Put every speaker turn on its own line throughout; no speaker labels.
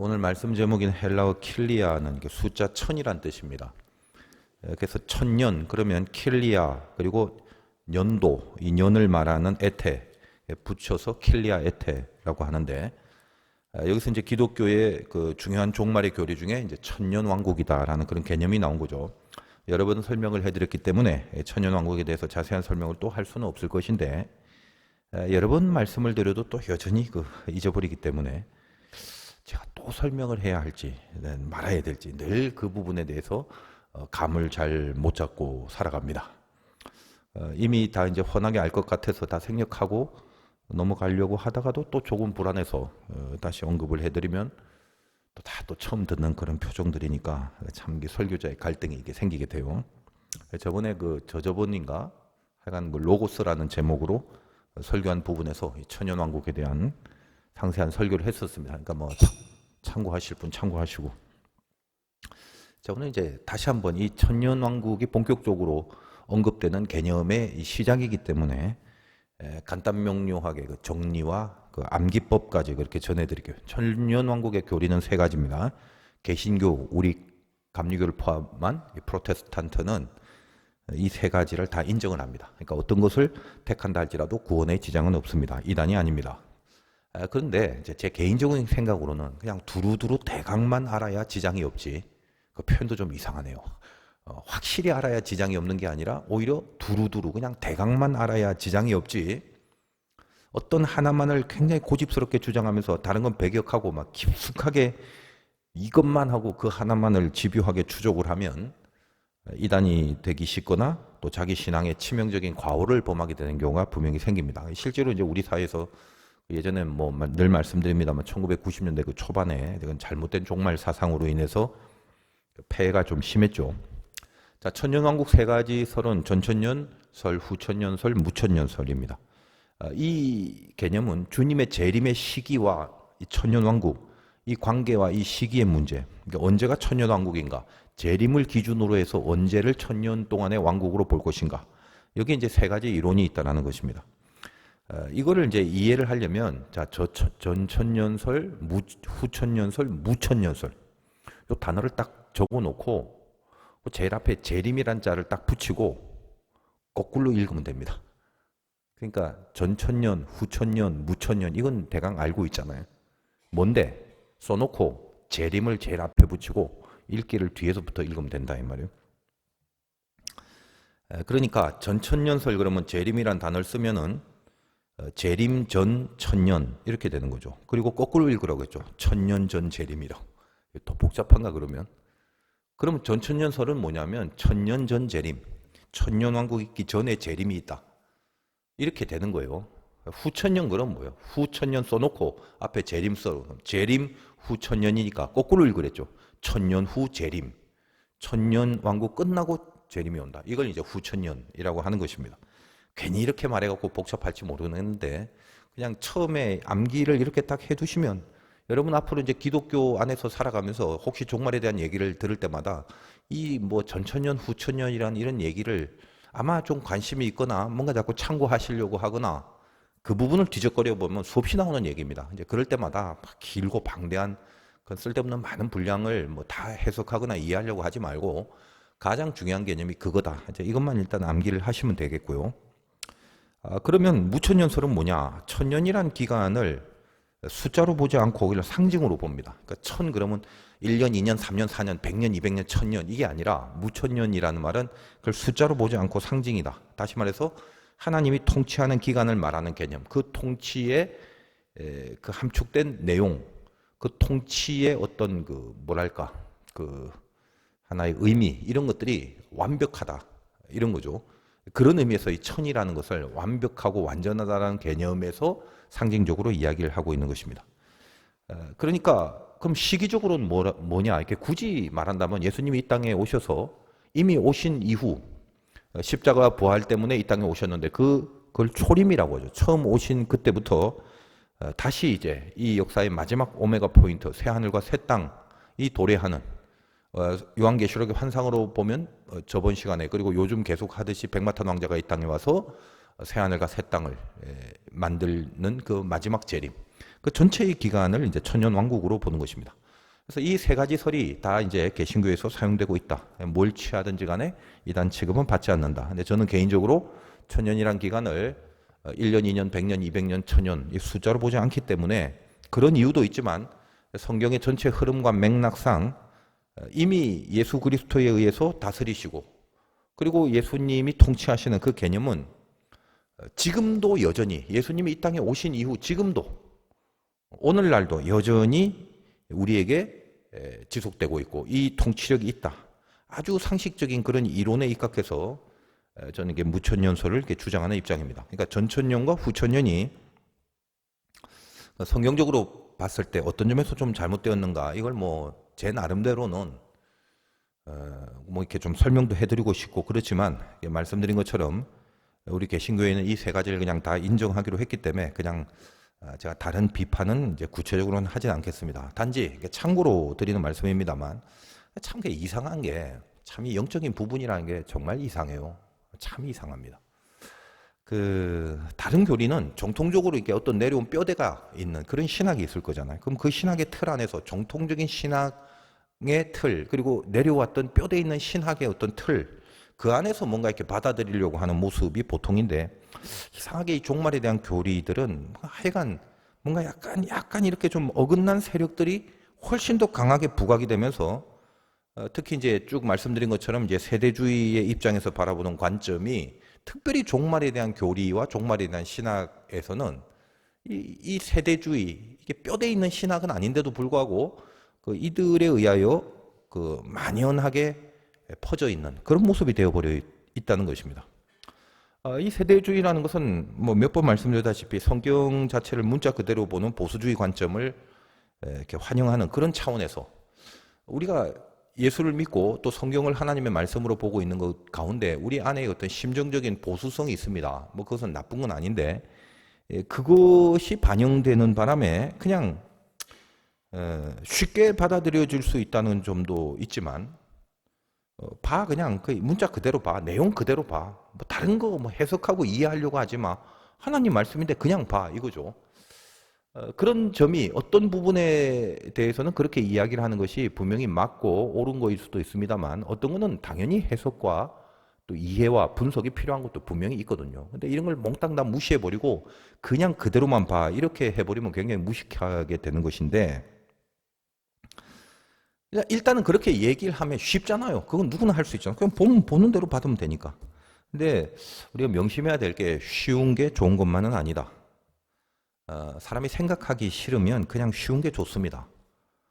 오늘 말씀 제목인 헬라어 킬리아는 숫자 천이란 뜻입니다. 그래서 천년 그러면 킬리아 그리고 년도 이 년을 말하는 에테 붙여서 킬리아 에테라고 하는데 여기서 이제 기독교의 그 중요한 종말의 교리 중에 이제 천년 왕국이다라는 그런 개념이 나온 거죠. 여러 번 설명을 해드렸기 때문에 천년 왕국에 대해서 자세한 설명을 또 할 수는 없을 것인데 여러 번 말씀을 드려도 또 여전히 잊어버리기 때문에 제가 또 설명을 해야 할지 말아야 될지 늘 그 부분에 대해서 감을 잘 못 잡고 살아갑니다. 이미 다 이제 훤하게 알 것 같아서 다 생략하고 넘어가려고 하다가도 또 조금 불안해서 다시 언급을 해드리면 또 처음 듣는 그런 표정들이니까 참 설교자의 갈등이 이게 생기게 돼요. 저번에 저저번인가 하여간 로고스라는 제목으로 설교한 부분에서 이 천년왕국에 대한 상세한 설교를 했었습니다. 그러니까 참고하실 분 참고하시고. 자, 오늘 이제 다시 한번 이 천년왕국이 본격적으로 언급되는 개념의 이 시작이기 때문에 간단 명료하게 정리와 암기법까지 그렇게 전해드릴게요. 천년왕국의 교리는 세 가지입니다. 개신교, 우리 감리교를 포함한 프로테스탄트는 이 세 가지를 다 인정을 합니다. 그러니까 어떤 것을 택한다 할지라도 구원에 지장은 없습니다. 이단이 아닙니다. 그런데 이제 제 개인적인 생각으로는 그냥 두루두루 대강만 알아야 지장이 없지. 그 표현도 좀 이상하네요. 확실히 알아야 지장이 없는 게 아니라 오히려 두루두루 그냥 대강만 알아야 지장이 없지. 어떤 하나만을 굉장히 고집스럽게 주장하면서 다른 건 배격하고 막 깊숙하게 이것만 하고 그 하나만을 집요하게 추적을 하면 이단이 되기 쉽거나 또 자기 신앙에 치명적인 과오를 범하게 되는 경우가 분명히 생깁니다. 실제로 이제 우리 사회에서 예전에 늘 말씀드립니다만 1990년대 그 초반에 잘못된 종말 사상으로 인해서 폐해가 좀 심했죠. 자, 천년왕국 세 가지 설은 전천년설, 후천년설, 무천년설입니다. 이 개념은 주님의 재림의 시기와 이 천년왕국, 이 관계와 이 시기의 문제, 그러니까 언제가 천년왕국인가, 재림을 기준으로 해서 언제를 천년 동안의 왕국으로 볼 것인가, 여기 이제 세 가지 이론이 있다는 것입니다. 이거를 이제 이해를 하려면 자, 전천년설, 후천년설, 무천년설 이 단어를 딱 적어놓고 제일 앞에 재림이란 자를 딱 붙이고 거꾸로 읽으면 됩니다. 그러니까 전천년, 후천년, 무천년 이건 대강 알고 있잖아요. 뭔데? 써놓고 재림을 제일 앞에 붙이고 읽기를 뒤에서부터 읽으면 된다 이 말이에요. 그러니까 전천년설 그러면 재림이란 단어를 쓰면은 재림 전 천년 이렇게 되는 거죠. 그리고 거꾸로 읽으라고 했죠. 천년 전 재림이라고. 더 복잡한가 그러면? 그러면 전천년설은 뭐냐면 천년 전 재림, 천년왕국 있기 전에 재림이 있다. 이렇게 되는 거예요. 후천년 그럼 뭐예요? 후천년 써놓고 앞에 재림 써. 재림 후천년이니까 거꾸로 읽으랬죠. 천년 후 재림. 천년왕국 끝나고 재림이 온다. 이걸 이제 후천년이라고 하는 것입니다. 괜히 이렇게 말해갖고 복잡할지 모르겠는데 그냥 처음에 암기를 이렇게 딱 해두시면 여러분 앞으로 이제 기독교 안에서 살아가면서 혹시 종말에 대한 얘기를 들을 때마다 이 전천년 후천년이라는 이런 얘기를 아마 좀 관심이 있거나 뭔가 자꾸 참고하시려고 하거나 그 부분을 뒤적거려 보면 수없이 나오는 얘기입니다. 이제 그럴 때마다 길고 방대한 그 쓸데없는 많은 분량을 다 해석하거나 이해하려고 하지 말고 가장 중요한 개념이 그거다. 이제 이것만 일단 암기를 하시면 되겠고요. 그러면 무천년설은 뭐냐? 천년이란 기간을 숫자로 보지 않고 오히려 상징으로 봅니다. 그러니까 천 그러면 1년, 2년, 3년, 4년, 100년, 200년, 1000년 이게 아니라 무천년이라는 말은 그걸 숫자로 보지 않고 상징이다. 다시 말해서 하나님이 통치하는 기간을 말하는 개념, 그 통치의 그 함축된 내용, 그 통치의 어떤 하나의 의미 이런 것들이 완벽하다 이런 거죠. 그런 의미에서 이 천이라는 것을 완벽하고 완전하다는 개념에서 상징적으로 이야기를 하고 있는 것입니다. 그러니까 그럼 시기적으로는 뭐냐 이렇게 굳이 말한다면 예수님이 이 땅에 오셔서 이미 오신 이후 십자가 부활 때문에 이 땅에 오셨는데 그걸 초림이라고 하죠. 처음 오신 그때부터 다시 이제 이 역사의 마지막 오메가 포인트 새 하늘과 새 땅이 도래하는 요한계시록의 환상으로 보면 저번 시간에 그리고 요즘 계속 하듯이 백마탄 왕자가 이 땅에 와서 새 하늘과 새 땅을 만드는 그 마지막 재림 그 전체의 기간을 이제 천년 왕국으로 보는 것입니다. 그래서 이 세 가지 설이 다 이제 개신교에서 사용되고 있다. 뭘 취하든지 간에 이단 취급은 받지 않는다. 근데 저는 개인적으로 천년이란 기간을 1년, 2년, 100년, 200년, 1000년 이 숫자로 보지 않기 때문에 그런 이유도 있지만 성경의 전체 흐름과 맥락상 이미 예수 그리스도에 의해서 다스리시고 그리고 예수님이 통치하시는 그 개념은 지금도 여전히 예수님이 이 땅에 오신 이후 지금도 오늘날도 여전히 우리에게 지속되고 있고 이 통치력이 있다. 아주 상식적인 그런 이론에 입각해서 저는 이게 무천년설을 이렇게 주장하는 입장입니다. 그러니까 전천년과 후천년이 성경적으로 봤을 때 어떤 점에서 좀 잘못되었는가 이걸 뭐 제 나름대로는 뭐 이렇게 좀 설명도 해드리고 싶고 그렇지만 말씀드린 것처럼 우리 개신교회는 이 세 가지를 그냥 다 인정하기로 했기 때문에 그냥 제가 다른 비판은 이제 구체적으로는 하진 않겠습니다. 단지 참고로 드리는 말씀입니다만 참 이상한 게 참 이 영적인 부분이라는 게 정말 이상해요. 참 이상합니다. 다른 교리는 정통적으로 이렇게 어떤 내려온 뼈대가 있는 그런 신학이 있을 거잖아요. 그럼 그 신학의 틀 안에서 정통적인 신학의 틀 그리고 내려왔던 뼈대 있는 신학의 어떤 틀 그 안에서 뭔가 이렇게 받아들이려고 하는 모습이 보통인데 이상하게 이 종말에 대한 교리들은 하여간 뭔가 약간 이렇게 좀 어긋난 세력들이 훨씬 더 강하게 부각이 되면서 특히 이제 쭉 말씀드린 것처럼 이제 세대주의의 입장에서 바라보는 관점이 특별히 종말에 대한 교리와 종말에 대한 신학에서는 이 세대주의 이게 뼈대 있는 신학은 아닌데도 불구하고 이들에 의하여 만연하게 퍼져 있는 그런 모습이 되어버려 있다는 것입니다. 이 세대주의라는 것은 뭐 몇 번 말씀드렸다시피 성경 자체를 문자 그대로 보는 보수주의 관점을 이렇게 환영하는 그런 차원에서 우리가 예수를 믿고 또 성경을 하나님의 말씀으로 보고 있는 것 가운데 우리 안에 어떤 심정적인 보수성이 있습니다. 뭐 그것은 나쁜 건 아닌데 그것이 반영되는 바람에 그냥 쉽게 받아들여질 수 있다는 점도 있지만 그냥 그 문자 그대로 봐. 내용 그대로 봐. 뭐 다른 거 뭐 해석하고 이해하려고 하지 마. 하나님 말씀인데 그냥 봐. 이거죠. 그런 점이 어떤 부분에 대해서는 그렇게 이야기를 하는 것이 분명히 맞고 옳은 거일 수도 있습니다만 어떤 거는 당연히 해석과 또 이해와 분석이 필요한 것도 분명히 있거든요. 근데 이런 걸 몽땅 다 무시해버리고 그냥 그대로만 봐. 이렇게 해버리면 굉장히 무식하게 되는 것인데 일단은 그렇게 얘기를 하면 쉽잖아요. 그건 누구나 할 수 있잖아요. 그냥 보는 대로 받으면 되니까. 근데 우리가 명심해야 될 게 쉬운 게 좋은 것만은 아니다. 사람이 생각하기 싫으면 그냥 쉬운 게 좋습니다.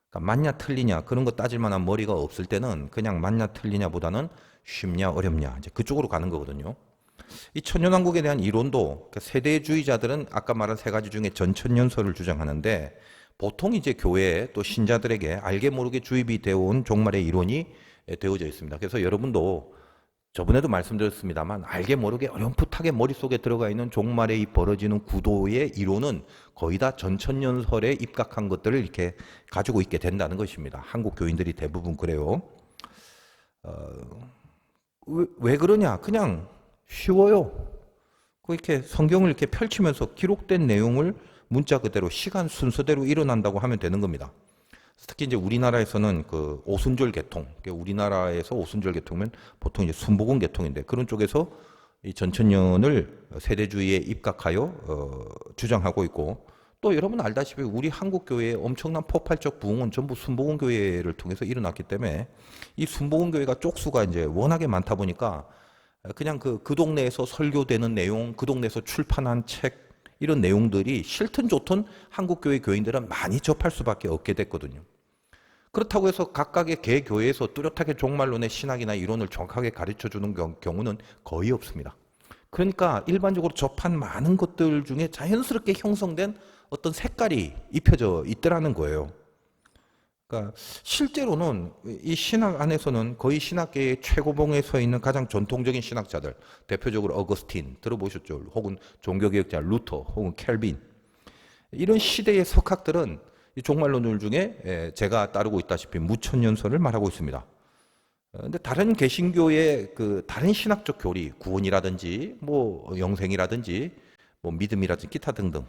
그러니까 맞냐 틀리냐 그런 거 따질 만한 머리가 없을 때는 그냥 맞냐 틀리냐보다는 쉽냐 어렵냐 이제 그쪽으로 가는 거거든요. 이 천년왕국에 대한 이론도 세대주의자들은 아까 말한 세 가지 중에 전천년설을 주장하는데 보통 이제 교회 또 신자들에게 알게 모르게 주입이 되어 온 종말의 이론이 되어져 있습니다. 그래서 여러분도 저번에도 말씀드렸습니다만 알게 모르게 어렴풋하게 머릿속에 들어가 있는 종말에 이 벌어지는 구도의 이론은 거의 다 전천년설에 입각한 것들을 이렇게 가지고 있게 된다는 것입니다. 한국 교인들이 대부분 그래요. 왜 그러냐? 그냥 쉬워요. 이렇게 성경을 이렇게 펼치면서 기록된 내용을 문자 그대로 시간 순서대로 일어난다고 하면 되는 겁니다. 특히 이제 우리나라에서는 그 오순절 계통, 우리나라에서 오순절 계통은 보통 이제 순복음 계통인데 그런 쪽에서 이 전천년을 세대주의에 입각하여 주장하고 있고 또 여러분 알다시피 우리 한국 교회의 엄청난 폭발적 부흥은 전부 순복음 교회를 통해서 일어났기 때문에 이 순복음 교회가 쪽수가 이제 워낙에 많다 보니까 그냥 그 동네에서 설교되는 내용, 그 동네에서 출판한 책 이런 내용들이 싫든 좋든 한국교회 교인들은 많이 접할 수밖에 없게 됐거든요. 그렇다고 해서 각각의 개교회에서 뚜렷하게 종말론의 신학이나 이론을 정확하게 가르쳐주는 경우는 거의 없습니다. 그러니까 일반적으로 접한 많은 것들 중에 자연스럽게 형성된 어떤 색깔이 입혀져 있더라는 거예요. 그러니까 실제로는 이 신학 안에서는 거의 신학계의 최고봉에 서 있는 가장 전통적인 신학자들, 대표적으로 어거스틴 들어보셨죠? 혹은 종교개혁자 루터, 혹은 켈빈 이런 시대의 석학들은 이 종말론들 중에 제가 따르고 있다시피 무천년설을 말하고 있습니다. 근데 다른 개신교의 그 다른 신학적 교리, 구원이라든지 뭐 영생이라든지 뭐 믿음이라든지 기타 등등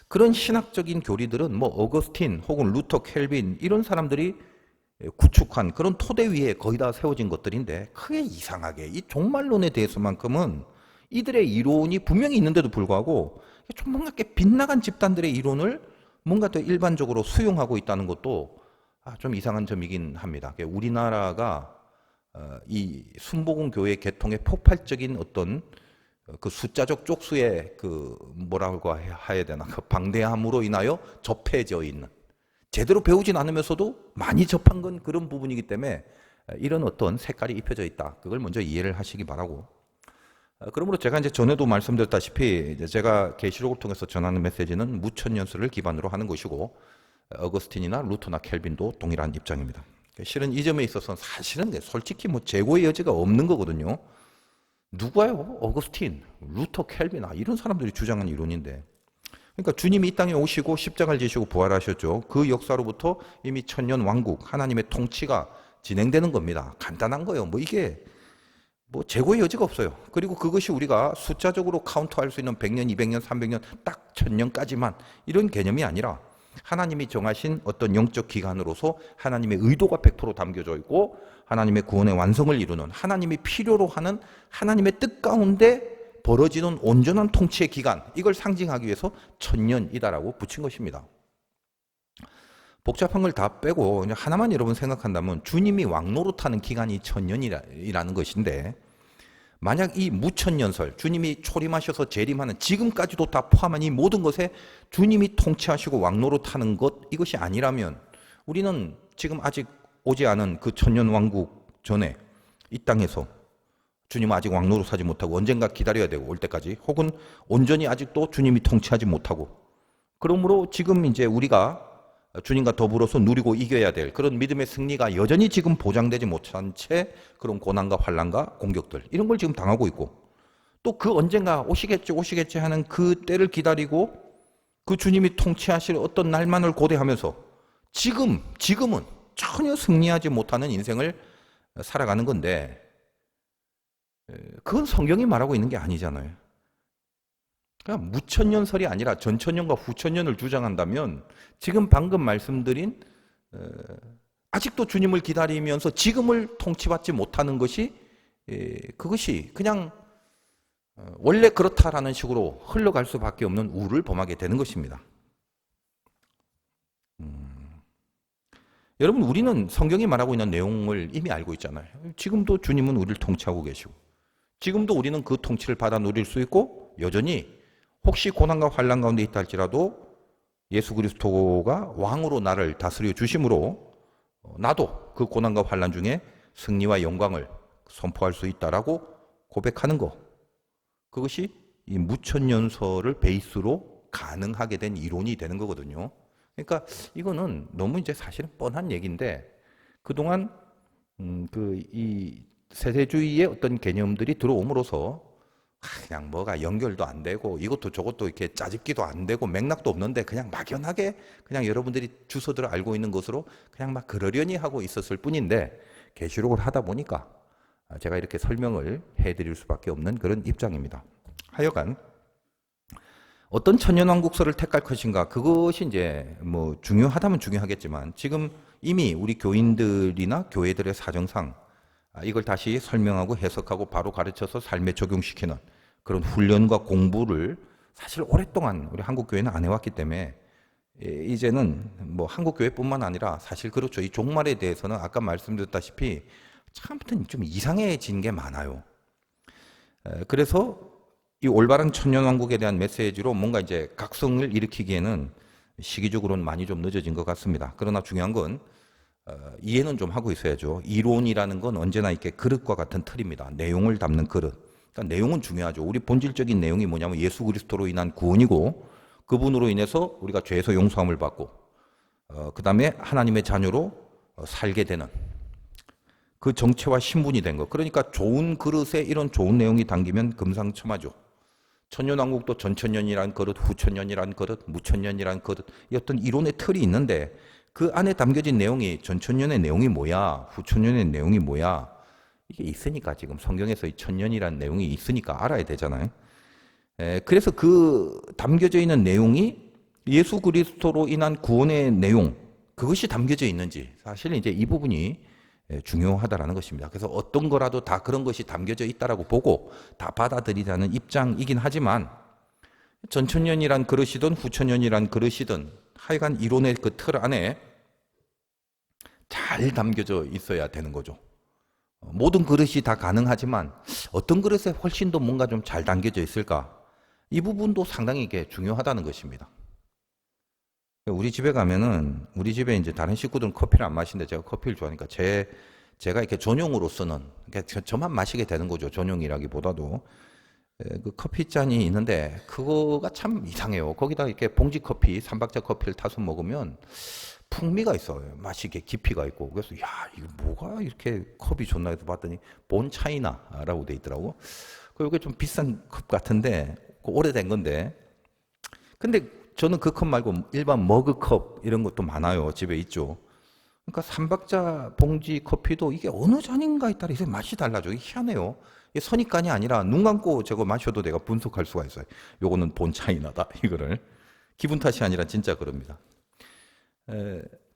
그런 신학적인 교리들은 뭐 어거스틴 혹은 루터 켈빈 이런 사람들이 구축한 그런 토대 위에 거의 다 세워진 것들인데 크게 이상하게 이 종말론에 대해서만큼은 이들의 이론이 분명히 있는데도 불구하고 좀 뭔가 이렇게 빗나간 집단들의 이론을 뭔가 더 일반적으로 수용하고 있다는 것도 좀 이상한 점이긴 합니다. 우리나라가 이 순복음 교회 개통의 폭발적인 어떤 그 숫자적 쪽수의 그 뭐라고 해야 되나 그 방대함으로 인하여 접해져 있는 제대로 배우진 않으면서도 많이 접한 건 그런 부분이기 때문에 이런 어떤 색깔이 입혀져 있다. 그걸 먼저 이해를 하시기 바라고. 그러므로 제가 이제 전에도 말씀드렸다시피 이제 제가 계시록을 통해서 전하는 메시지는 무천년설을 기반으로 하는 것이고 어거스틴이나 루터나 켈빈도 동일한 입장입니다. 실은 이 점에 있어서는 사실은 솔직히 뭐 재고의 여지가 없는 거거든요. 누가요? 어거스틴, 루터, 켈빈 이런 사람들이 주장한 이론인데 그러니까 주님이 이 땅에 오시고 십자가를 지시고 부활하셨죠. 그 역사로부터 이미 천년 왕국 하나님의 통치가 진행되는 겁니다. 간단한 거예요. 뭐 이게 뭐 재고의 여지가 없어요. 그리고 그것이 우리가 숫자적으로 카운트할 수 있는 100년, 200년, 300년 딱 1000년까지만 이런 개념이 아니라 하나님이 정하신 어떤 영적 기간으로서 하나님의 의도가 100% 담겨져 있고 하나님의 구원의 완성을 이루는 하나님이 필요로 하는 하나님의 뜻 가운데 벌어지는 온전한 통치의 기간 이걸 상징하기 위해서 1000년이다라고 붙인 것입니다. 복잡한 걸 다 빼고 하나만 여러분 생각한다면 주님이 왕노릇하는 기간이 1000년이라는 것인데 만약 이 무천년설 주님이 초림하셔서 재림하는 지금까지도 다 포함한 이 모든 것에 주님이 통치하시고 왕노릇하는 것 이것이 아니라면 우리는 지금 아직 오지 않은 그 천년 왕국 전에 이 땅에서 주님은 아직 왕노릇하지 못하고 언젠가 기다려야 되고 올 때까지 혹은 온전히 아직도 주님이 통치하지 못하고 그러므로 지금 이제 우리가 주님과 더불어서 누리고 이겨야 될 그런 믿음의 승리가 여전히 지금 보장되지 못한 채 그런 고난과 환난과 공격들 이런 걸 지금 당하고 있고 또 그 언젠가 오시겠지 하는 그 때를 기다리고 그 주님이 통치하실 어떤 날만을 고대하면서 지금은 전혀 승리하지 못하는 인생을 살아가는 건데 그건 성경이 말하고 있는 게 아니잖아요. 그러니까 무천년설이 아니라 전천년과 후천년을 주장한다면 지금 방금 말씀드린 아직도 주님을 기다리면서 지금을 통치받지 못하는 것이 그것이 그냥 원래 그렇다라는 식으로 흘러갈 수밖에 없는 우를 범하게 되는 것입니다. 여러분 우리는 성경이 말하고 있는 내용을 이미 알고 있잖아요. 지금도 주님은 우리를 통치하고 계시고 지금도 우리는 그 통치를 받아 누릴 수 있고 여전히 혹시 고난과 환난 가운데 있다 할지라도 예수 그리스도가 왕으로 나를 다스려 주심으로 나도 그 고난과 환난 중에 승리와 영광을 선포할 수 있다라고 고백하는 것 그것이 이 무천년설을 베이스로 가능하게 된 이론이 되는 거거든요. 그러니까 이거는 너무 이제 사실은 뻔한 얘기인데 그동안 이 세대주의의 어떤 개념들이 들어옴으로써 그냥 뭐가 연결도 안 되고 이것도 저것도 이렇게 짜집기도 안 되고 맥락도 없는데 그냥 막연하게 그냥 여러분들이 주소들을 알고 있는 것으로 그냥 막 그러려니 하고 있었을 뿐인데 계시록을 하다 보니까 제가 이렇게 설명을 해드릴 수밖에 없는 그런 입장입니다. 하여간 어떤 천년왕국설을 택할 것인가 그것이 이제 뭐 중요하다면 중요하겠지만 지금 이미 우리 교인들이나 교회들의 사정상 이걸 다시 설명하고 해석하고 바로 가르쳐서 삶에 적용시키는 그런 훈련과 공부를 사실 오랫동안 우리 한국교회는 안 해왔기 때문에 이제는 뭐 한국교회뿐만 아니라 사실 그렇죠. 이 종말에 대해서는 아까 말씀드렸다시피 참부터 좀 이상해진 게 많아요. 그래서 이 올바른 천년왕국에 대한 메시지로 뭔가 이제 각성을 일으키기에는 시기적으로는 많이 좀 늦어진 것 같습니다. 그러나 중요한 건 이해는 좀 하고 있어야죠. 이론이라는 건 언제나 이렇게 그릇과 같은 틀입니다. 내용을 담는 그릇. 그러니까 내용은 중요하죠. 우리 본질적인 내용이 뭐냐면 예수 그리스도로 인한 구원이고 그분으로 인해서 우리가 죄에서 용서함을 받고 그 다음에 하나님의 자녀로 살게 되는 그 정체와 신분이 된 것. 그러니까 좋은 그릇에 이런 좋은 내용이 담기면 금상첨화죠. 천년왕국도 전천년이란 그릇, 후천년이란 그릇, 무천년이란 그릇 이 어떤 이론의 틀이 있는데 그 안에 담겨진 내용이 전천년의 내용이 뭐야, 후천년의 내용이 뭐야 이게 있으니까 지금 성경에서 이 천년이라는 내용이 있으니까 알아야 되잖아요. 그래서 그 담겨져 있는 내용이 예수 그리스도로 인한 구원의 내용, 그것이 담겨져 있는지, 사실 이제 이 부분이 중요하다라는 것입니다. 그래서 어떤 거라도 다 그런 것이 담겨져 있다라고 보고 다 받아들이자는 입장이긴 하지만, 전천년이란 그릇이든 후천년이란 그릇이든 하여간 이론의 그 틀 안에 잘 담겨져 있어야 되는 거죠. 모든 그릇이 다 가능하지만 어떤 그릇에 훨씬 더 뭔가 좀 잘 담겨져 있을까? 이 부분도 상당히 이게 중요하다는 것입니다. 우리 집에 가면은, 우리 집에 이제 다른 식구들은 커피를 안 마시는데 제가 커피를 좋아하니까 제가 이렇게 전용으로 쓰는, 그러니까 저만 마시게 되는 거죠. 전용이라기보다도. 그 커피 잔이 있는데 그거가 참 이상해요. 거기다 이렇게 봉지 커피, 삼박자 커피를 타서 먹으면 풍미가 있어요. 맛이 이렇게 깊이가 있고. 그래서 야, 이거 뭐가 이렇게 컵이 좋나 해서 봤더니 본 차이나라고 돼 있더라고. 이게 좀 비싼 컵 같은데 오래된 건데. 근데 저는 그 컵 말고 일반 머그컵 이런 것도 많아요. 집에 있죠. 그러니까 삼박자 봉지 커피도 이게 어느 잔인가에 따라 이게 맛이 달라져. 이게 희한해요. 이게 선입관이 아니라 눈 감고 저거 마셔도 내가 분석할 수가 있어요. 요거는 본 차이나다. 이거를. 기분 탓이 아니라 진짜 그럽니다.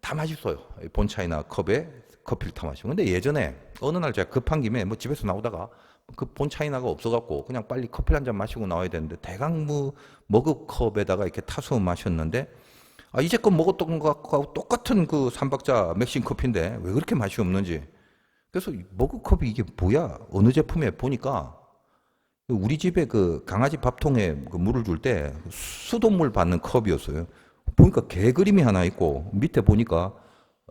다 맛있어요. 본 차이나 컵에 커피를 타 마시고. 근데 예전에 어느 날 제가 급한 김에 뭐 집에서 나오다가 그 본 차이나가 없어갖고 그냥 빨리 커피 한 잔 마시고 나와야 되는데 대강 머그컵에다가 이렇게 타서 마셨는데, 이제껏 먹었던 것과 똑같은 그 삼박자 맥심 커피인데 왜 그렇게 맛이 없는지. 그래서 머그컵이 이게 뭐야? 어느 제품에 보니까 우리 집에 그 강아지 밥통에 그 물을 줄 때 수돗물 받는 컵이었어요. 보니까 개 그림이 하나 있고 밑에 보니까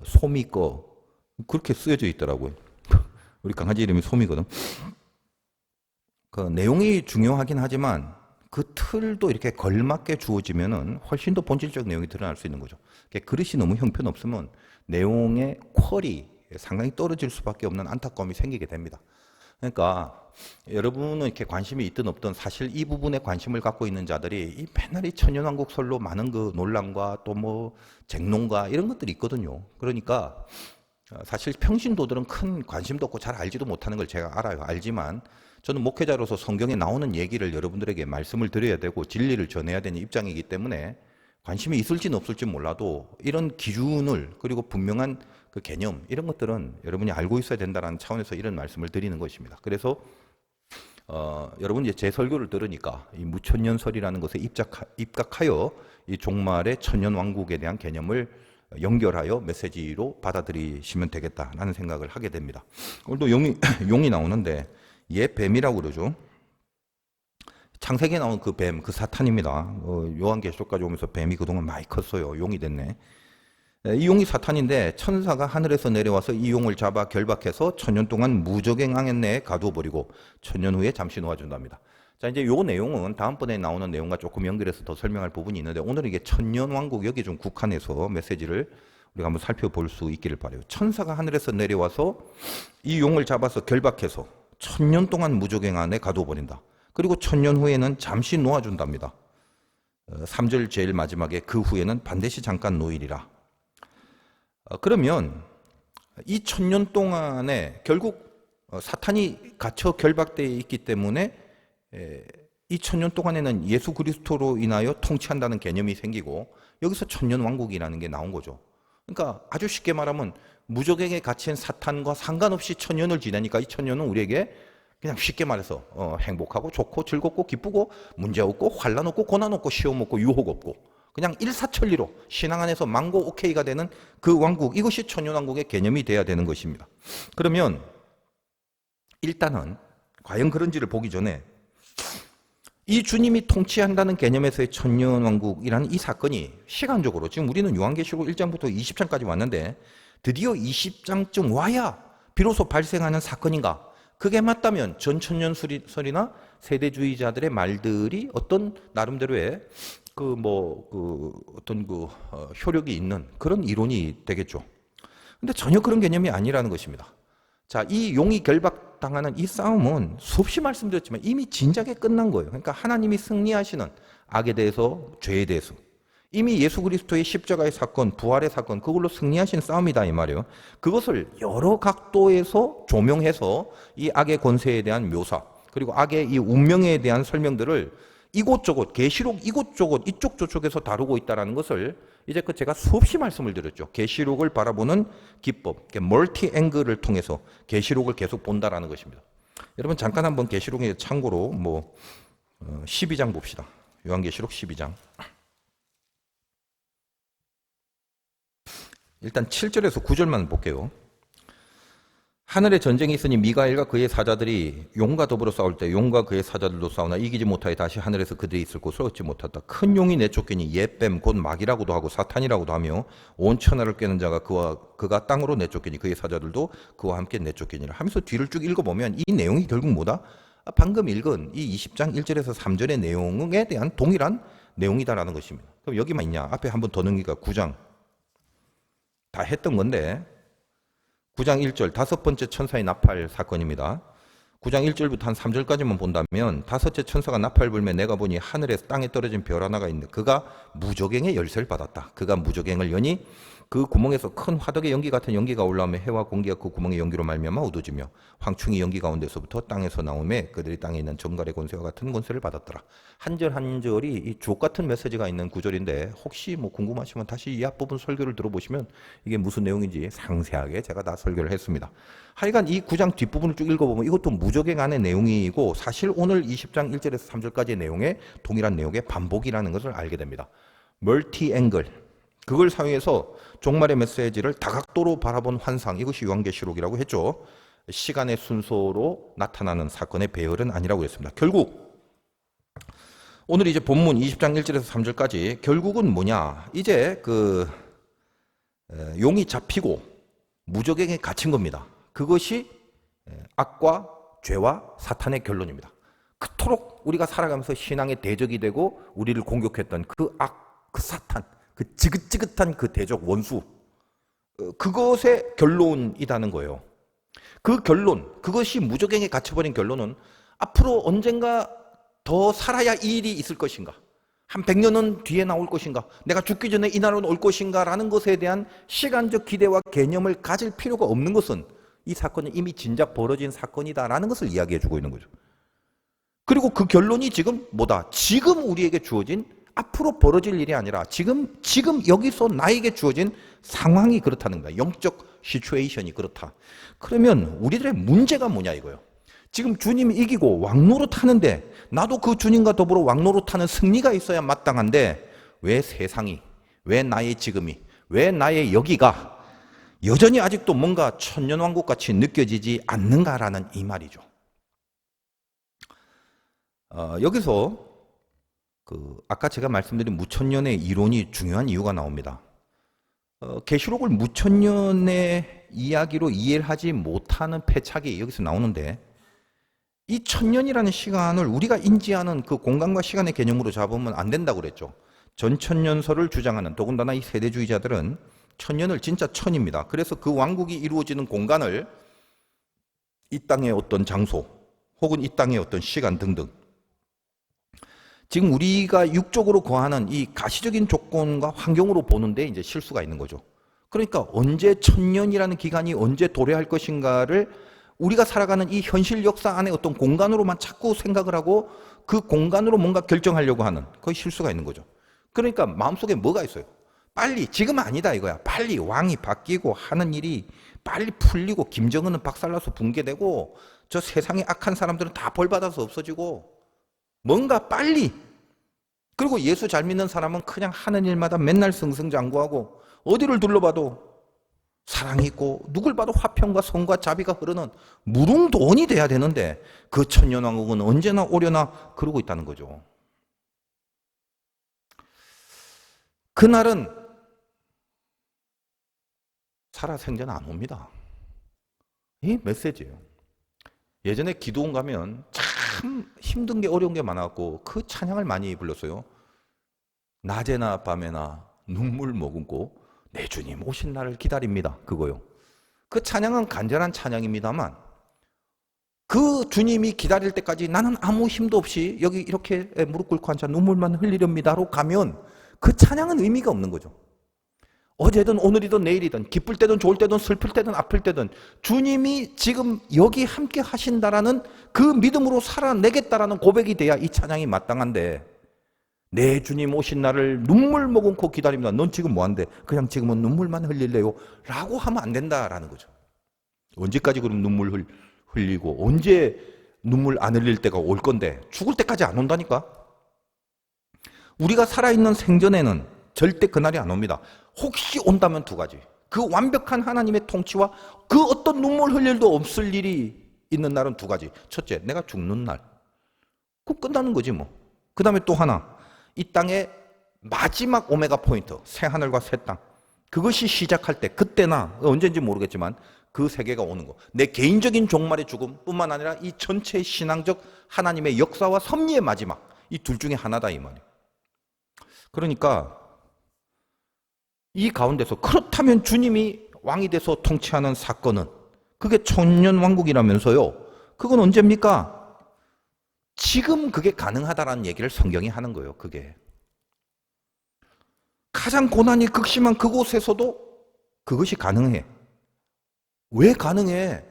소미 거 그렇게 쓰여져 있더라고요. 우리 강아지 이름이 소미거든. 그 내용이 중요하긴 하지만 그 틀도 이렇게 걸맞게 주어지면은 훨씬 더 본질적 내용이 드러날 수 있는 거죠. 그릇이 너무 형편없으면 내용의 퀄이 상당히 떨어질 수밖에 없는 안타까움이 생기게 됩니다. 그러니까 여러분은 이렇게 관심이 있든 없든 사실 이 부분에 관심을 갖고 있는 자들이 이 맨날 이 천년왕국설로 많은 그 논란과 또 뭐 쟁론과 이런 것들이 있거든요. 그러니까 사실 평신도들은 큰 관심도 없고 잘 알지도 못하는 걸 제가 알아요. 알지만 저는 목회자로서 성경에 나오는 얘기를 여러분들에게 말씀을 드려야 되고 진리를 전해야 되는 입장이기 때문에 관심이 있을지는 없을지는 몰라도 이런 기준을, 그리고 분명한 그 개념, 이런 것들은 여러분이 알고 있어야 된다는 차원에서 이런 말씀을 드리는 것입니다. 그래서 여러분이 제 설교를 들으니까 이 무천년설이라는 것에 입각하여 이 종말의 천년왕국에 대한 개념을 연결하여 메시지로 받아들이시면 되겠다라는 생각을 하게 됩니다. 오늘도 용이 나오는데 얘 뱀이라고 그러죠. 창세기에 나온 그 뱀, 그 사탄입니다. 요한계시록까지 오면서 뱀이 그동안 많이 컸어요. 용이 됐네. 이 용이 사탄인데 천사가 하늘에서 내려와서 이 용을 잡아 결박해서 천년 동안 무적행 항해내에 가두어버리고 천년 후에 잠시 놓아준답니다. 자, 이제 요 내용은 다음번에 나오는 내용과 조금 연결해서 더 설명할 부분이 있는데, 오늘은 이게 천년왕국, 여기 좀 국한해서 메시지를 우리가 한번 살펴볼 수 있기를 바라요. 천사가 하늘에서 내려와서 이 용을 잡아서 결박해서 천년 동안 무적행 안에 가두어버린다. 그리고 천년 후에는 잠시 놓아준답니다. 3절 제일 마지막에 그 후에는 반드시 잠깐 놓이리라. 그러면 이 천년 동안에 결국 사탄이 갇혀 결박되어 있기 때문에 이 천년 동안에는 예수 그리스도로 인하여 통치한다는 개념이 생기고 여기서 천년왕국이라는 게 나온 거죠. 그러니까 아주 쉽게 말하면 무적행에 갇힌 사탄과 상관없이 천년을 지내니까 이 천년은 우리에게 그냥 쉽게 말해서 행복하고 좋고 즐겁고 기쁘고 문제 없고 환난 없고 고난 없고 시험 없고 유혹 없고 그냥 일사천리로 신앙 안에서 망고 오케이가 되는 그 왕국, 이것이 천년왕국의 개념이 돼야 되는 것입니다. 그러면 일단은 과연 그런지를 보기 전에 이 주님이 통치한다는 개념에서의 천년왕국이라는 이 사건이 시간적으로 지금 우리는 요한계시록 1장부터 20장까지 왔는데 드디어 20장쯤 와야 비로소 발생하는 사건인가? 그게 맞다면 전천년설이나 세대주의자들의 말들이 어떤 나름대로의 어떤 효력이 있는 그런 이론이 되겠죠. 근데 전혀 그런 개념이 아니라는 것입니다. 자, 이 용이 결박당하는 이 싸움은 수없이 말씀드렸지만 이미 진작에 끝난 거예요. 그러니까 하나님이 승리하시는 악에 대해서, 죄에 대해서 이미 예수 그리스도의 십자가의 사건, 부활의 사건, 그걸로 승리하신 싸움이다 이 말이에요. 그것을 여러 각도에서 조명해서 이 악의 권세에 대한 묘사, 그리고 악의 이 운명에 대한 설명들을 이곳저곳 계시록 이곳저곳 이쪽 저쪽에서 다루고 있다는 것을 이제 제가 수없이 말씀을 드렸죠. 계시록을 바라보는 기법, 멀티 앵글을 통해서 계시록을 계속 본다라는 것입니다. 여러분 잠깐 한번 계시록에 참고로 12장 봅시다. 요한계시록 12장. 일단 7절에서 9절만 볼게요. 하늘에 전쟁이 있으니 미가엘과 그의 사자들이 용과 더불어 싸울 때 용과 그의 사자들도 싸우나 이기지 못하여 다시 하늘에서 그들이 있을 곳을 얻지 못했다. 큰 용이 내쫓기니 옛뱀 곧 마귀라고도 하고 사탄이라고도 하며 온 천하를 꿰는 자가 그가 땅으로 내쫓기니 그의 사자들도 그와 함께 내쫓기니라 하면서 뒤를 쭉 읽어보면 이 내용이 결국 뭐다? 방금 읽은 이 20장 1절에서 3절의 내용에 대한 동일한 내용이다라는 것입니다. 그럼 여기만 있냐? 앞에 한 번 더 넘기니까 9장 다 했던 건데 9장 1절 다섯 번째 천사의 나팔 사건입니다. 9장 1절부터 한 3절까지만 본다면 다섯째 천사가 나팔 불매 내가 보니 하늘에서 땅에 떨어진 별 하나가 있는데 그가 무저갱의 열쇠를 받았다. 그가 무저갱을 여니 그 구멍에서 큰 화덕의 연기 같은 연기가 올라오며 해와 공기가 그 구멍의 연기로 말미암아 어두워지며 황충이 연기 가운데서부터 땅에서 나오매 그들이 땅에 있는 정갈의 권세와 같은 권세를 받았더라. 한 절 한 절이 이 주옥 같은 메시지가 있는 구절인데 혹시 궁금하시면 다시 이 앞부분 설교를 들어보시면 이게 무슨 내용인지 상세하게 제가 다 설교를 했습니다. 하여간 이 9장 뒷부분을 쭉 읽어보면 이것도 무저갱 안의 내용이고 사실 오늘 20장 1절에서 3절까지의 내용의 동일한 내용의 반복이라는 것을 알게 됩니다. 멀티 앵글 그걸 사용해서 종말의 메시지를 다각도로 바라본 환상 이것이 요한계시록이라고 했죠. 시간의 순서로 나타나는 사건의 배열은 아니라고 했습니다. 결국 오늘 이제 본문 20장 1절에서 3절까지 결국은 뭐냐? 이제 용이 잡히고 무저갱에 갇힌 겁니다. 그것이 악과 죄와 사탄의 결론입니다. 그토록 우리가 살아가면서 신앙의 대적이 되고 우리를 공격했던 그 악, 그 사탄, 그 지긋지긋한 그 대적 원수 그것의 결론이라는 거예요. 그 결론, 그것이 무저갱에 갇혀버린 결론은 앞으로 언젠가 더 살아야 이 일이 있을 것인가? 한 100년은 뒤에 나올 것인가? 내가 죽기 전에 이 날은 올 것인가? 라는 것에 대한 시간적 기대와 개념을 가질 필요가 없는 것은 이 사건은 이미 진작 벌어진 사건이다라는 것을 이야기해 주고 있는 거죠. 그리고 그 결론이 지금 뭐다? 지금 우리에게 주어진 앞으로 벌어질 일이 아니라 지금 여기서 나에게 주어진 상황이 그렇다는 거야. 영적 시츄에이션이 그렇다. 그러면 우리들의 문제가 뭐냐 이거예요. 지금 주님이 이기고 왕노릇하는데 나도 그 주님과 더불어 왕노릇하는 승리가 있어야 마땅한데 왜 세상이, 왜 나의 지금이, 왜 나의 여기가 여전히 아직도 뭔가 천년왕국 같이 느껴지지 않는가라는 이 말이죠. 여기서 아까 제가 말씀드린 무천년의 이론이 중요한 이유가 나옵니다. 계시록을 무천년의 이야기로 이해를 하지 못하는 패착이 여기서 나오는데 이 천년이라는 시간을 우리가 인지하는 그 공간과 시간의 개념으로 잡으면 안 된다고 그랬죠. 전천년설을 주장하는 더군다나 이 세대주의자들은 천년을 진짜 천입니다. 그래서 그 왕국이 이루어지는 공간을 이 땅의 어떤 장소 혹은 이 땅의 어떤 시간 등등 지금 우리가 육적으로 거하는 이 가시적인 조건과 환경으로 보는데 이제 실수가 있는 거죠. 그러니까 언제 천년이라는 기간이 언제 도래할 것인가를 우리가 살아가는 이 현실 역사 안에 어떤 공간으로만 자꾸 생각을 하고 그 공간으로 뭔가 결정하려고 하는 그 실수가 있는 거죠. 그러니까 마음속에 뭐가 있어요? 빨리 지금 아니다 이거야. 빨리 왕이 바뀌고 하는 일이 빨리 풀리고 김정은은 박살나서 붕괴되고 저 세상에 악한 사람들은 다 벌받아서 없어지고 뭔가 빨리 그리고 예수 잘 믿는 사람은 그냥 하는 일마다 맨날 승승장구하고 어디를 둘러봐도 사랑이 있고 누굴 봐도 화평과 성과 자비가 흐르는 무릉도원이 돼야 되는데 그 천년왕국은 언제나 오려나 그러고 있다는 거죠. 그날은 살아생전 안 옵니다. 이 메시지예요. 예전에 기도원 가면 참 힘든 게 어려운 게 많았고 그 찬양을 많이 불렀어요. 낮에나 밤에나 눈물 머금고 내 주님 오신 날을 기다립니다. 그거요. 그 찬양은 간절한 찬양입니다만 그 주님이 기다릴 때까지 나는 아무 힘도 없이 여기 이렇게 무릎 꿇고 앉아 눈물만 흘리렵니다로 가면 그 찬양은 의미가 없는 거죠. 어제든 오늘이든 내일이든 기쁠 때든 좋을 때든 슬플 때든 아플 때든 주님이 지금 여기 함께 하신다라는 그 믿음으로 살아내겠다라는 고백이 돼야 이 찬양이 마땅한데, 내 주님 오신 날을 눈물 머금고 기다립니다. 넌 지금 뭐한대? 그냥 지금은 눈물만 흘릴래요? 라고 하면 안 된다라는 거죠. 언제까지 그럼 눈물 흘리고 언제 눈물 안 흘릴 때가 올 건데, 죽을 때까지 안 온다니까. 우리가 살아있는 생전에는 절대 그날이 안 옵니다. 혹시 온다면 두 가지. 그 완벽한 하나님의 통치와 그 어떤 눈물 흘릴 일도 없을 일이 있는 날은 두 가지. 첫째, 내가 죽는 날. 그거 끝나는 거지 뭐. 그 다음에 또 하나, 이 땅의 마지막 오메가 포인트, 새 하늘과 새 땅. 그것이 시작할 때, 그때나 언제인지 모르겠지만 그 세계가 오는 거. 내 개인적인 종말의 죽음뿐만 아니라 이 전체 신앙적 하나님의 역사와 섭리의 마지막, 이 둘 중에 하나다 이 말이에요. 그러니까 이 가운데서 그렇다면 주님이 왕이 돼서 통치하는 사건은, 그게 천년왕국이라면서요. 그건 언제입니까? 지금 그게 가능하다라는 얘기를 성경이 하는 거예요. 그게 가장 고난이 극심한 그곳에서도 그것이 가능해. 왜 가능해?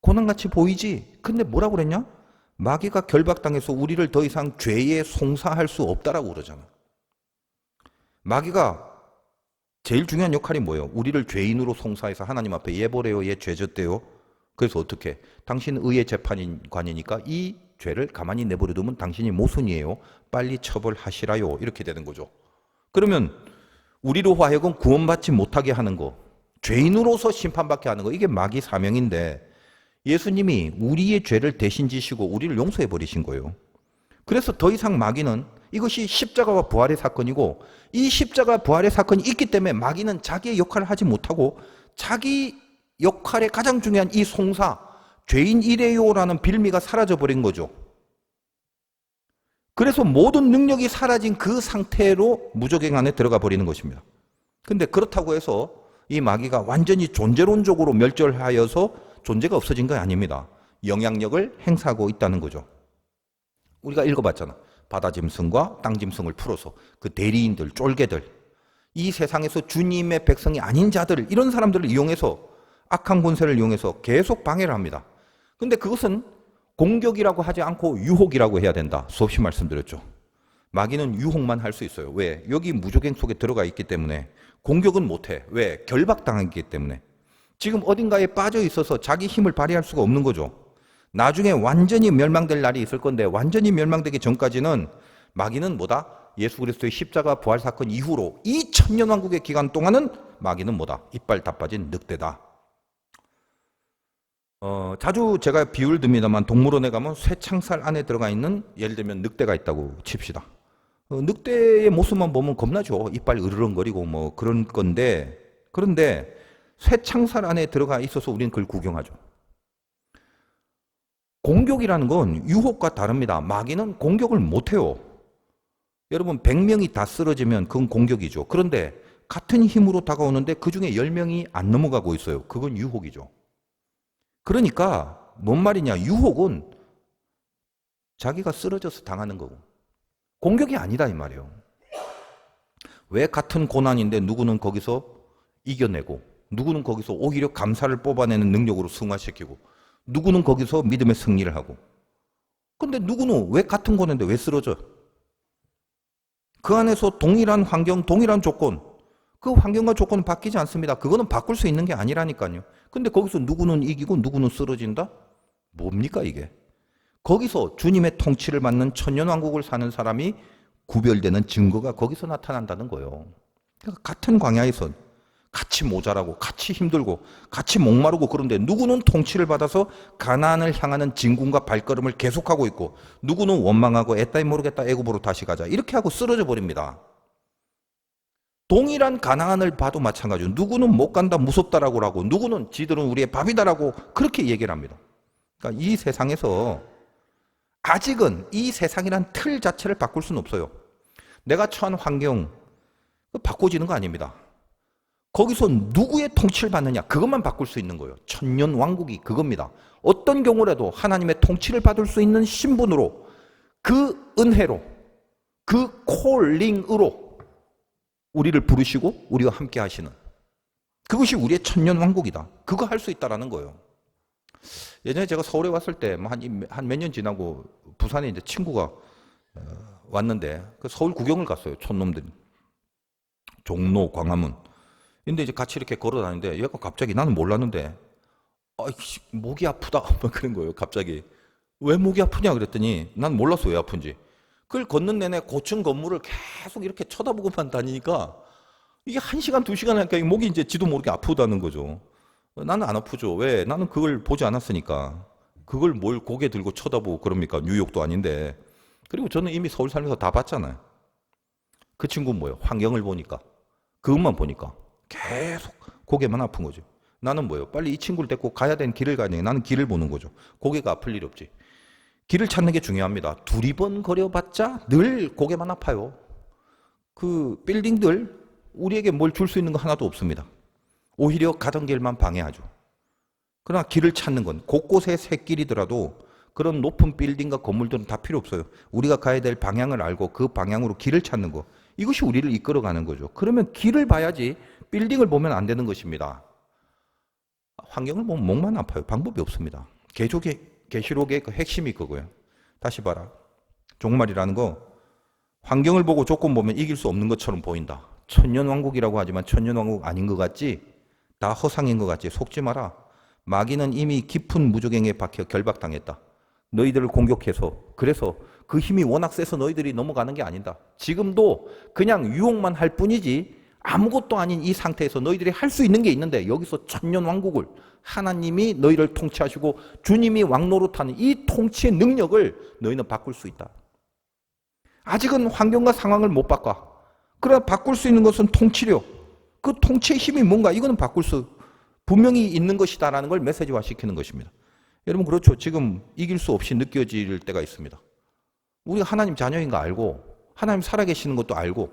고난같이 보이지? 근데 뭐라고 그랬냐? 마귀가 결박당해서 우리를 더 이상 죄에 송사할 수 없다라고 그러잖아. 마귀가 제일 중요한 역할이 뭐예요? 우리를 죄인으로 송사해서 하나님 앞에 얘 보래요, 얘 죄졌대요. 그래서 어떻게? 당신 의의 재판관이니까 이 죄를 가만히 내버려 두면 당신이 모순이에요. 빨리 처벌하시라요. 이렇게 되는 거죠. 그러면 우리로 하여금 구원받지 못하게 하는 거, 죄인으로서 심판받게 하는 거, 이게 마귀 사명인데 예수님이 우리의 죄를 대신 지시고 우리를 용서해 버리신 거예요. 그래서 더 이상 마귀는, 이것이 십자가와 부활의 사건이고, 이 십자가 부활의 사건이 있기 때문에 마귀는 자기의 역할을 하지 못하고 자기 역할의 가장 중요한 이 송사, 죄인이래요라는 빌미가 사라져버린 거죠. 그래서 모든 능력이 사라진 그 상태로 무저갱 안에 들어가 버리는 것입니다. 근데 그렇다고 해서 이 마귀가 완전히 존재론적으로 멸절하여서 존재가 없어진 거 아닙니다. 영향력을 행사하고 있다는 거죠. 우리가 읽어봤잖아. 바다 짐승과 땅 짐승을 풀어서 그 대리인들, 쫄개들, 이 세상에서 주님의 백성이 아닌 자들, 이런 사람들을 이용해서, 악한 권세를 이용해서 계속 방해를 합니다. 근데 그것은 공격이라고 하지 않고 유혹이라고 해야 된다. 수없이 말씀드렸죠. 마귀는 유혹만 할 수 있어요. 왜? 여기 무조갱 속에 들어가 있기 때문에. 공격은 못해. 왜? 결박당하기 때문에. 지금 어딘가에 빠져 있어서 자기 힘을 발휘할 수가 없는 거죠. 나중에 완전히 멸망될 날이 있을 건데, 완전히 멸망되기 전까지는 마귀는 뭐다? 예수 그리스도의 십자가 부활 사건 이후로 이 천년왕국의 기간 동안은 마귀는 뭐다? 이빨 다 빠진 늑대다. 자주 제가 비유를 듭니다만, 동물원에 가면 쇠창살 안에 들어가 있는, 예를 들면 늑대가 있다고 칩시다. 늑대의 모습만 보면 겁나죠. 이빨 으르렁거리고 뭐 그런 건데, 그런데 쇠창살 안에 들어가 있어서 우리는 그걸 구경하죠. 공격이라는 건 유혹과 다릅니다. 마귀는 공격을 못해요. 여러분, 100명이 다 쓰러지면 그건 공격이죠. 그런데 같은 힘으로 다가오는데 그중에 10명이 안 넘어가고 있어요. 그건 유혹이죠. 그러니까 뭔 말이냐, 유혹은 자기가 쓰러져서 당하는 거고 공격이 아니다 이 말이에요. 왜 같은 고난인데 누구는 거기서 이겨내고, 누구는 거기서 오히려 감사를 뽑아내는 능력으로 승화시키고, 누구는 거기서 믿음의 승리를 하고, 근데 누구는 왜 같은 고난인데 왜 쓰러져? 그 안에서 동일한 환경, 동일한 조건, 그 환경과 조건은 바뀌지 않습니다. 그거는 바꿀 수 있는 게 아니라니까요. 근데 거기서 누구는 이기고 누구는 쓰러진다? 뭡니까 이게? 거기서 주님의 통치를 받는 천년왕국을 사는 사람이 구별되는 증거가 거기서 나타난다는 거예요. 그러니까 같은 광야에서 같이 모자라고, 같이 힘들고, 같이 목마르고, 그런데 누구는 통치를 받아서 가나안을 향하는 진군과 발걸음을 계속하고 있고, 누구는 원망하고 애따위 모르겠다, 애굽으로 다시 가자, 이렇게 하고 쓰러져 버립니다. 동일한 가나안을 봐도 마찬가지로 누구는 못 간다, 무섭다라고 하고, 누구는 지들은 우리의 밥이다라고 그렇게 얘기를 합니다. 그러니까 이 세상에서 아직은 이 세상이란 틀 자체를 바꿀 수는 없어요. 내가 처한 환경 바꿔지는 거 아닙니다. 거기서 누구의 통치를 받느냐, 그것만 바꿀 수 있는 거예요. 천년 왕국이 그겁니다. 어떤 경우라도 하나님의 통치를 받을 수 있는 신분으로, 그 은혜로, 그 콜링으로 우리를 부르시고 우리와 함께 하시는 그것이 우리의 천년왕국이다. 그거 할 수 있다라는 거예요. 예전에 제가 서울에 왔을 때 한 몇 년 지나고 부산에 이제 친구가 왔는데 그 서울 구경을 갔어요. 촌놈들이. 종로, 광화문. 근데 이제 같이 이렇게 걸어 다니는데 얘가 갑자기 나는 몰랐는데 목이 아프다 막 그런 거예요. 갑자기. 왜 목이 아프냐 그랬더니 난 몰랐어 왜 아픈지. 그걸 걷는 내내 고층 건물을 계속 이렇게 쳐다보고만 다니니까 이게 1시간, 2시간 하니까 목이 이제 지도 모르게 아프다는 거죠. 나는 안 아프죠. 왜? 나는 그걸 보지 않았으니까. 그걸 뭘 고개 들고 쳐다보고 그럽니까? 뉴욕도 아닌데. 그리고 저는 이미 서울 살면서 다 봤잖아요. 그 친구는 뭐예요? 환경을 보니까. 그것만 보니까. 계속 고개만 아픈 거죠. 나는 뭐예요? 빨리 이 친구를 데리고 가야 되는 길을 가야 되니까 나는 길을 보는 거죠. 고개가 아플 일이 없지. 길을 찾는 게 중요합니다. 두리번거려봤자 늘 고개만 아파요. 그 빌딩들 우리에게 뭘 줄 수 있는 거 하나도 없습니다. 오히려 가던 길만 방해하죠. 그러나 길을 찾는 건 곳곳에 샛길이더라도 그런 높은 빌딩과 건물들은 다 필요 없어요. 우리가 가야 될 방향을 알고 그 방향으로 길을 찾는 거. 이것이 우리를 이끌어가는 거죠. 그러면 길을 봐야지 빌딩을 보면 안 되는 것입니다. 환경을 보면 목만 아파요. 방법이 없습니다. 계시록의 그 핵심이 그거예요. 다시 봐라. 종말이라는 거 환경을 보고 조건 보면 이길 수 없는 것처럼 보인다. 천년왕국이라고 하지만 천년왕국 아닌 것 같지? 다 허상인 것 같지? 속지 마라. 마귀는 이미 깊은 무저갱에 박혀 결박당했다. 너희들을 공격해서 그래서 그 힘이 워낙 세서 너희들이 넘어가는 게 아니다. 지금도 그냥 유혹만 할 뿐이지 아무것도 아닌 이 상태에서 너희들이 할 수 있는 게 있는데 여기서 천년왕국을 하나님이 너희를 통치하시고 주님이 왕노릇하는 이 통치의 능력을 너희는 바꿀 수 있다. 아직은 환경과 상황을 못 바꿔. 그러나 바꿀 수 있는 것은 통치력. 그 통치의 힘이 뭔가 이거는 바꿀 수 분명히 있는 것이다라는 걸 메시지화 시키는 것입니다. 여러분 그렇죠. 지금 이길 수 없이 느껴질 때가 있습니다. 우리가 하나님 자녀인 거 알고 하나님 살아계시는 것도 알고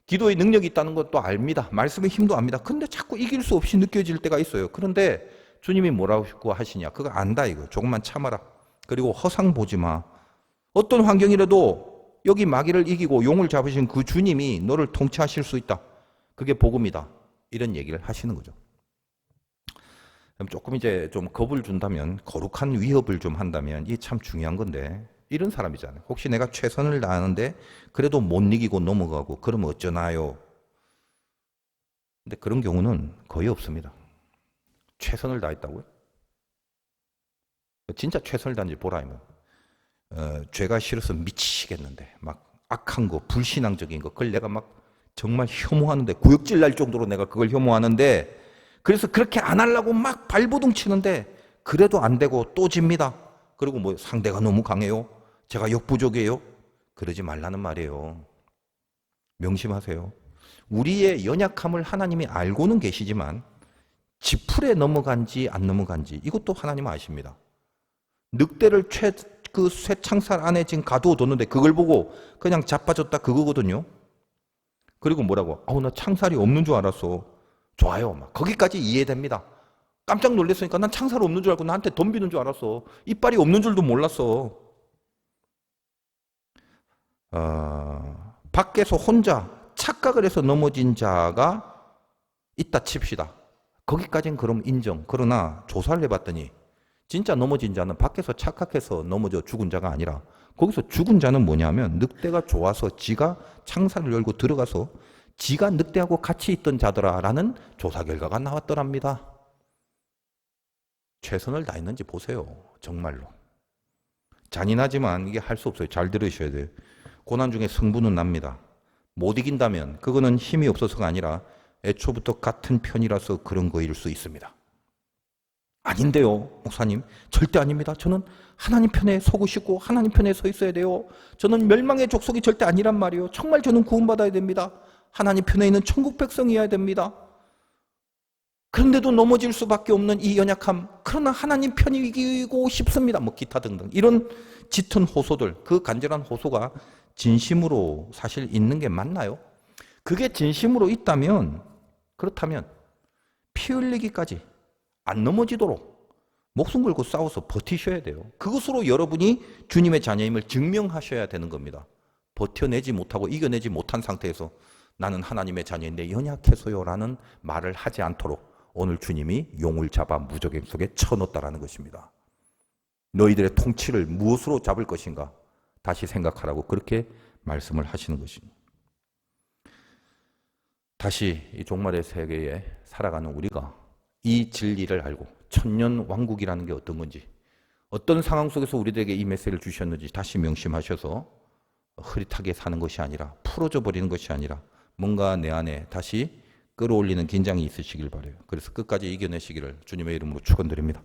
기도의 능력이 있다는 것도 압니다. 말씀의 힘도 압니다. 근데 자꾸 이길 수 없이 느껴질 때가 있어요. 그런데 주님이 뭐라고 하시냐. 그거 안다 이거. 조금만 참아라. 그리고 허상 보지 마. 어떤 환경이라도 여기 마귀를 이기고 용을 잡으신 그 주님이 너를 통치하실 수 있다. 그게 복음이다. 이런 얘기를 하시는 거죠. 조금 이제 좀 겁을 준다면 거룩한 위협을 좀 한다면 이게 참 중요한 건데 이런 사람이잖아요. 혹시 내가 최선을 다하는데 그래도 못 이기고 넘어가고 그러면 어쩌나요? 근데 그런 경우는 거의 없습니다. 최선을 다했다고요? 진짜 최선을 다한지 보라 이면. 죄가 싫어서 미치겠는데 막 악한 거, 불신앙적인 거 그걸 내가 막 정말 혐오하는데 구역질 날 정도로 내가 그걸 혐오하는데 그래서 그렇게 안 하려고 막 발버둥 치는데 그래도 안 되고 또 집니다. 그리고 뭐 상대가 너무 강해요. 제가 역부족이에요. 그러지 말라는 말이에요. 명심하세요. 우리의 연약함을 하나님이 알고는 계시지만 지풀에 넘어간지 안 넘어간지 이것도 하나님은 아십니다. 늑대를 그 쇠창살 안에 지금 가두어뒀는데 그걸 보고 그냥 자빠졌다 그거거든요. 그리고 뭐라고? 나 창살이 없는 줄 알았어. 좋아요. 막 거기까지 이해됩니다. 깜짝 놀랐으니까 난 창살 없는 줄 알고 나한테 덤비는 줄 알았어. 이빨이 없는 줄도 몰랐어. 밖에서 혼자 착각을 해서 넘어진 자가 있다 칩시다. 거기까지는 그럼 인정. 그러나 조사를 해봤더니 진짜 넘어진 자는 밖에서 착각해서 넘어져 죽은 자가 아니라 거기서 죽은 자는 뭐냐면 늑대가 좋아서 지가 창살을 열고 들어가서 지가 늑대하고 같이 있던 자더라라는 조사 결과가 나왔더랍니다. 최선을 다했는지 보세요. 정말로. 잔인하지만 이게 할 수 없어요. 잘 들으셔야 돼요. 고난 중에 성부는 납니다. 못 이긴다면 그거는 힘이 없어서가 아니라 애초부터 같은 편이라서 그런 거일 수 있습니다. 아닌데요, 목사님. 절대 아닙니다. 저는 하나님 편에 서고 싶고 하나님 편에 서 있어야 돼요. 저는 멸망의 족속이 절대 아니란 말이에요. 정말 저는 구원받아야 됩니다. 하나님 편에 있는 천국 백성이어야 됩니다. 그런데도 넘어질 수밖에 없는 이 연약함. 그러나 하나님 편이 이기고 싶습니다. 뭐 기타 등등. 이런 짙은 호소들, 그 간절한 호소가 진심으로 사실 있는 게 맞나요? 그게 진심으로 있다면 그렇다면 피 흘리기까지 안 넘어지도록 목숨 걸고 싸워서 버티셔야 돼요. 그것으로 여러분이 주님의 자녀임을 증명하셔야 되는 겁니다. 버텨내지 못하고 이겨내지 못한 상태에서 나는 하나님의 자녀인데 연약해서요라는 말을 하지 않도록 오늘 주님이 용을 잡아 무적행 속에 쳐넣었다라는 것입니다. 너희들의 통치를 무엇으로 잡을 것인가? 다시 생각하라고 그렇게 말씀을 하시는 것입니다. 다시 이 종말의 세계에 살아가는 우리가 이 진리를 알고 천년 왕국이라는 게 어떤 건지, 어떤 상황 속에서 우리들에게 이 메시지를 주셨는지 다시 명심하셔서 흐릿하게 사는 것이 아니라, 풀어져 버리는 것이 아니라 뭔가 내 안에 다시 끌어올리는 긴장이 있으시길 바라요. 그래서 끝까지 이겨내시기를 주님의 이름으로 축원드립니다.